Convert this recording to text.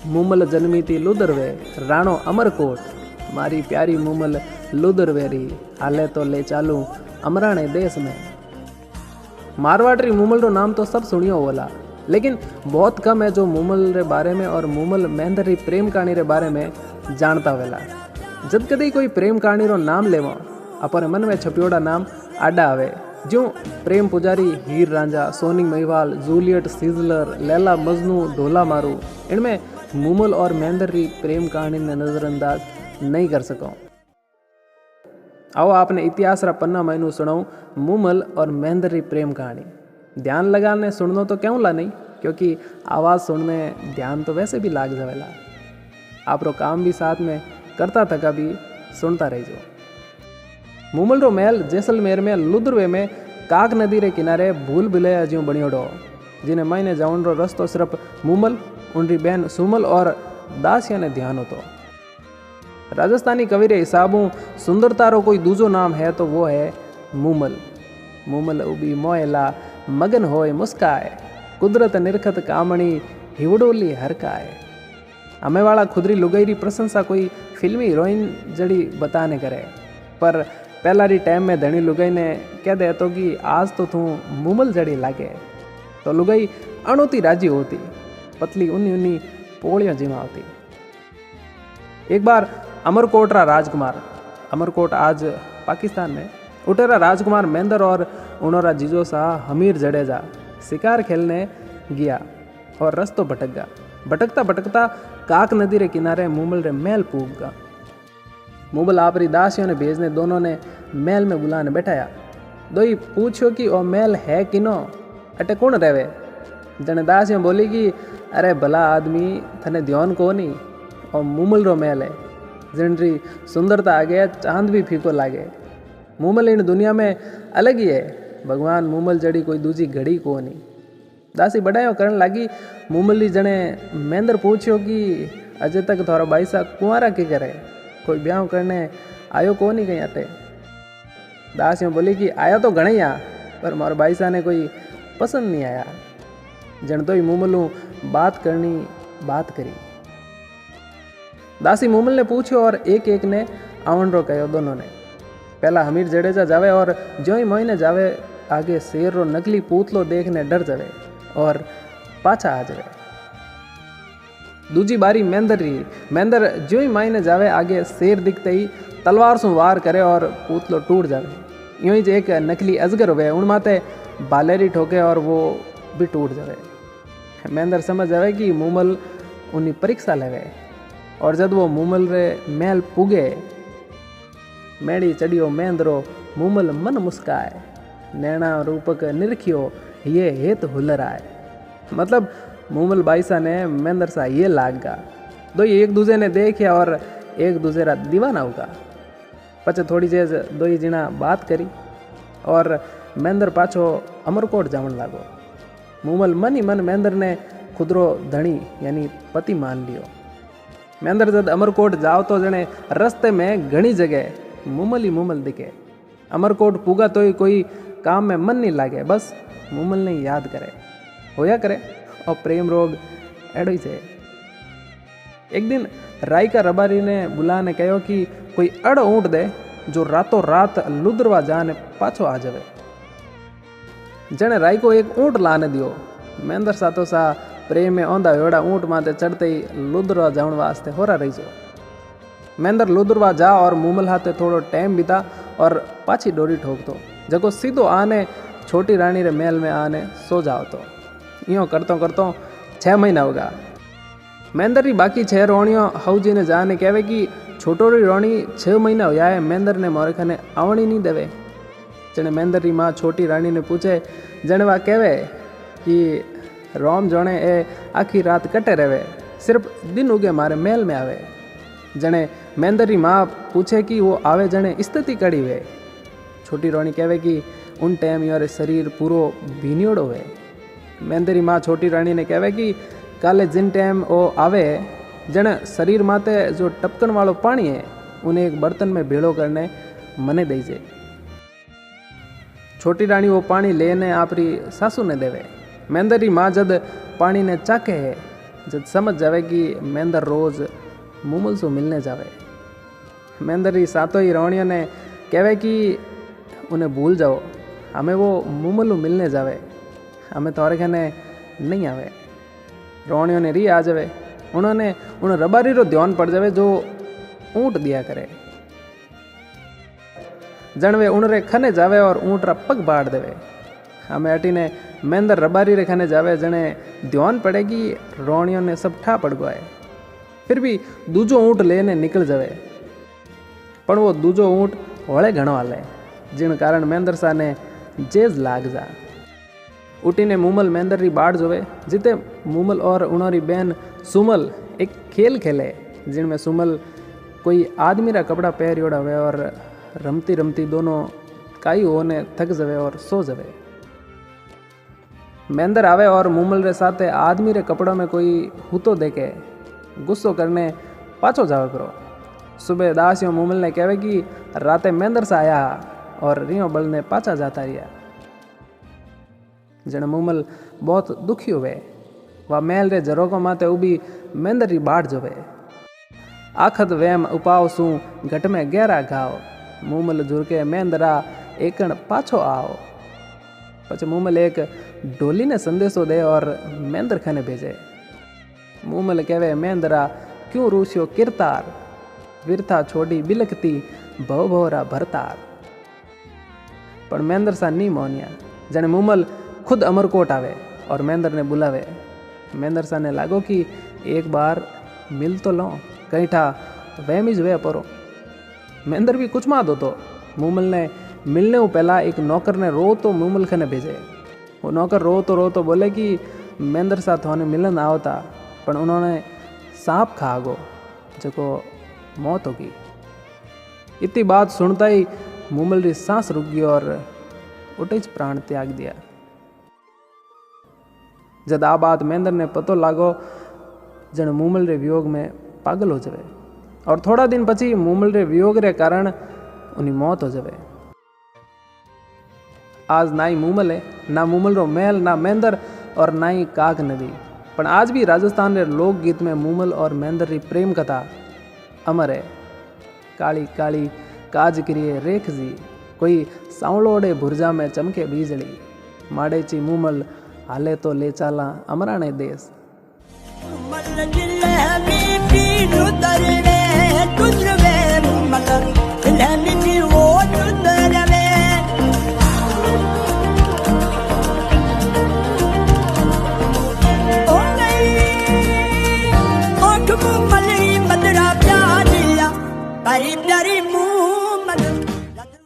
मूमल जन्मी थी लुदरवे, राणो अमरकोट, मारी प्यारी मूमल लुदरवेरी, हाले तो ले चालू अमराणे देश में। मारवाड़ी मूमल रो नाम तो सब सुनियो होला, लेकिन बहुत कम है जो मूमल रे बारे में और मूमल महेंद्र री प्रेम कहानी रे बारे में जानता वेला। जब कदी कोई प्रेम कहानी रो नाम लेवा अपने मन में छपियोड़ा नाम आडा आवे, जो प्रेम पुजारी, हीर रांझा, सोनी महिवाल, जूलियट सीजलर, लैला मजनू, ढोला मारू, इनमें मूमल और महेंद्र री प्रेम कहानी ने नजरअंदाज नहीं कर सको। आओ आपने इतिहास रा पन्ना मैनू सुनाऊं मूमल और महेंद्र री प्रेम कहानी। ध्यान लगाने सुननो तो क्यों ला नहीं, क्योंकि आवाज़ सुनने ध्यान तो वैसे भी लाग जावेला। आप रो काम भी साथ में करता थका भी सुनता रह जाओ। मूमल रो महल जैसलमेर में लुदरवे में काक नदी रे किनारे भूल भुलैया ज्यों बनियोड़ो, जिन्हें महीने जावन रो रस्तो सिर्फ मूमल, उनरी बहन सुमल और दासिया ने ध्यान होतो। राजस्थानी कवि रे हिसाबों सुंदरता रो कोई दूजो नाम है तो वो है मूमल। मूमल उबी मोयला मगन होए मुस्काए, कुदरत निरखत कामणी हिवड़ोली हरकाए। हमें वाला खुदरी लुगाई री प्रशंसा कोई फिल्मी हीरोइन जड़ी बताने करे, पर पहला री टाइम में धनी लुगाई ने कह दे तो कि आज तो तू मूमल जड़ी लागे, तो लुगाई अणुती राजी होती, पतली उन्नी उन्नी पोलियां जिमा होती। एक बार अमरकोट रा राजकुमार, अमरकोट आज पाकिस्तान में, उटेरा राजकुमार महेंद्र और उनोरा जीजो सा हमीर जडेजा शिकार खेलने गया और रस्तो भटक गया। भटकता भटकता काक नदी रे किनारे मूमल रे महल पूग गया। मूमल आपरी दासियों ने भेजने दोनों ने महल में बुलाने बैठाया। दोई पूछो कि ओ महल है किनो, अटे कौन रेवे। जने दासियों बोली कि अरे भला आदमी थने ध्यान को नहीं, और मूमल रो महल है, जिनरी सुंदरता आगे चांद भी फीको लागे। मूमल इन दुनिया में अलग ही है, भगवान मूमल जड़ी कोई दूजी घड़ी को नहीं। दासी बड़ायो करन लगी। मूमली जने महेंद्र पूछो कि अजय तक थोड़ा भाई सा कुंवारा की करे, कोई ब्याह करने आयो को नहीं कहीं आते। दासियों बोली कि आया तो घणे यहाँ, पर मारो भाई सा ने कोई पसंद नहीं आया। जन तो ही मूमलू बात करी। दासी मूमल ने पूछो और एक एक ने आवन रो कहो। दोनों ने पहला हमीर जडेजा जावे और जो ही महीने जावे आगे शेर रो नकली पूतलो देखने डर जावे और पाछा आ जावे। दूजी बारी महेंद्र री। महेंद्र जो ही महीने जावे आगे शेर दिखते ही तलवार से वार करे और पूतलो टूट जावे। यूं ही एक नकली अजगर हुए, उन माते बालेरी ठोके और वो भी टूट जावे। महेंद्र समझ जावे कि मूमल उन्हीं परीक्षा लेवे, और जब वो मूमल रे महल पुगे, मेड़ी चढ़ियो महेंद्रो मूमल मन मुस्काए, नैना रूपक निरखियो ये हेत हुलर आए। मतलब मूमल बाईसा ने महेंद्र सा ये लाग गा। दो एक दूसरे ने देखिया और एक दूसरे रा दीवाना होगा। पचे थोड़ी देर दो ही जीना बात करी और महेंद्र पाछो अमरकोट जावन लागो। मूमल मन ही मन महेंद्र ने खुदरो धनी यानी पति मान लियो। महेंद्र जब अमरकोट जाओ तो जने रस्ते में घनी जगह मूमल ही मूमल दिखे। अमरकोट पूगा तो ही कोई काम में मन नहीं लागे, बस मूमल ने याद करे होया करे और प्रेम रोग एडो ही से। एक दिन राय का रबारी ने बुलाने कहो कि कोई अड़ो ऊँट दे जो रातों रात लुदरवा जाने पाछो आ जावे। जने राय को एक ऊँट लाने दियो। महेंद्र सातो सा प्रेम में औंधा होड़ा ऊँट माते चढ़ते ही लुदरवा जावन वास्ते होरा रही जो। महेंद्र लुदरवा जा और मूमल हाथे थोड़ो टाइम बिता और पाछी डोरी ठोकतो, जको सीधो आने छोटी रानी रे महल में आने सो जाओ। तो यूँ करतो करतो 6 महीना होगा। महेंद्र री बाकी 6 रोणियों हऊजी ने जाने कहवे कि छोटो री रोणी 6 महीना होया है, महेंद्र ने मोरे खाने आवणी नहीं देवे। जने महेंद्र री माँ छोटी रानी ने पूछे, जने वा कहवे कि रोम जोणे ए आखी रात कटे रहे, सिर्फ दिन उगे मारे महल में आवे। जने महेंद्र री माँ पूछे कि वो आवे जने स्थिति कड़ी वे। छोटी रोणी कहवे कि उन टाइम यार शरीर पूरो भीनियोड़ो है। महेंद्र री माँ छोटी रानी ने कहवे कि काले जिन टाइम वो आवे जने शरीर माते जो टपकन वालो पानी है उन्हें एक बर्तन में भेड़ो करने मने दीजे। छोटी रानी वो पानी लेने आपरी सासू ने देवे। महेंद्र री माँ जद पानी ने चाके है जब समझ जावे कि मेंदर रोज मूमल से मिलने जावे। मेंदर री सातों ही रोणियों ने कहे कि उन्हें भूल जाओ, हमें वो मूमल मिलने जावे, हमें तोरे खाने नहीं आवे। रोणियों ने री आ जावे, उन्होंने उन रबारी रो ध्यान पड़ जावे जो ऊँट दिया करे। जन वे उन रे खने जावे और ऊँट रा पग बाड़ देवे। हमें अटी ने मेंदर रबारी रे खने जावे, जने ध्यान पड़े कि रोणियों ने सब ठा पड़ गए। फिर भी दूजो ऊँट लेने निकल जावे, पण वो दूजो ऊँट होळे घणो हाले, जिन कारण मेंदर सा ने जेज लाग जा। उठी ने मूमल मेंदर री बाड़ जोवे, जिते मूमल और उनोरी बहन सुमल एक खेल खेले, जिनमें सुमल कोई आदमी रा कपड़ा पहरियोड़ा हुए और रमती रमती दोनों काई होने थक जावे और सो जावे। मेंदर आवे और मूमल रे साथे आदमी रे कपड़ों में कोई हुतो देखे गुस्सो करने पाछो जावे करो। सुबह दासियों मूमल ने कहे कि राते मेंदर सा आया और रियो बल ने पाछा जाता रिया। जन मूमल बहुत दुखी हुए, वह मेल रे जरोको माते उबी मेंदर री बाड़ जोवे। आखत वेम उपाव सू घट में गहरा घाव, मूमल झुरके मेंदरा एकण पाछो आओ। पछे मूमल एक ढोली ने संदेशो दे और मेंदर खाने भेजे। मूमल कहे, मेंदरा क्यों रूसियो किरतार, विरथा छोड़ी बिलकती भव भवरा भरतार। पर मेंदर सा नी मोनिया। जने मूमल खुद अमरकोट आवे और मेंदर ने बुलावे। मेंदर सा ने लागो कि एक बार मिल तो लो, कहीं ठा वहम ही वे परो। मेंदर भी कुछ मात होतो। मूमल ने मिलने को पहला एक नौकर ने रो तो मूमल खने भेजे। वो नौकर रो तो बोले कि मेंदर सा थाने मिलन आवता, पर उन्होंने सांप खा गो जो मौत होगी। इतनी बात सुनता ही मूमल री सांस रुक गई और उठे प्राण त्याग दिया। जब आ बात मेंदर ने पतो लागो, जन मूमल रे वियोग में पागल हो जावे और थोड़ा दिन पछी मूमल रे वियोग रे कारण उन्हीं मौत हो जावे। आज ना ही मूमल है, ना मूमल रो महल, ना मेंदर और ना ही काग नदी। पर आज भी राजस्थान रे लोकगीत में मूमल और मेंदर री प्रेम कथा अमर है। काली काली काज करिए रेख जी, कोई सांवलोड़े भुरजा में चमके बीजली, माड़े ची मूमल हाले तो ले चाला अमराणे देश। प्यारी प्यारी मुँह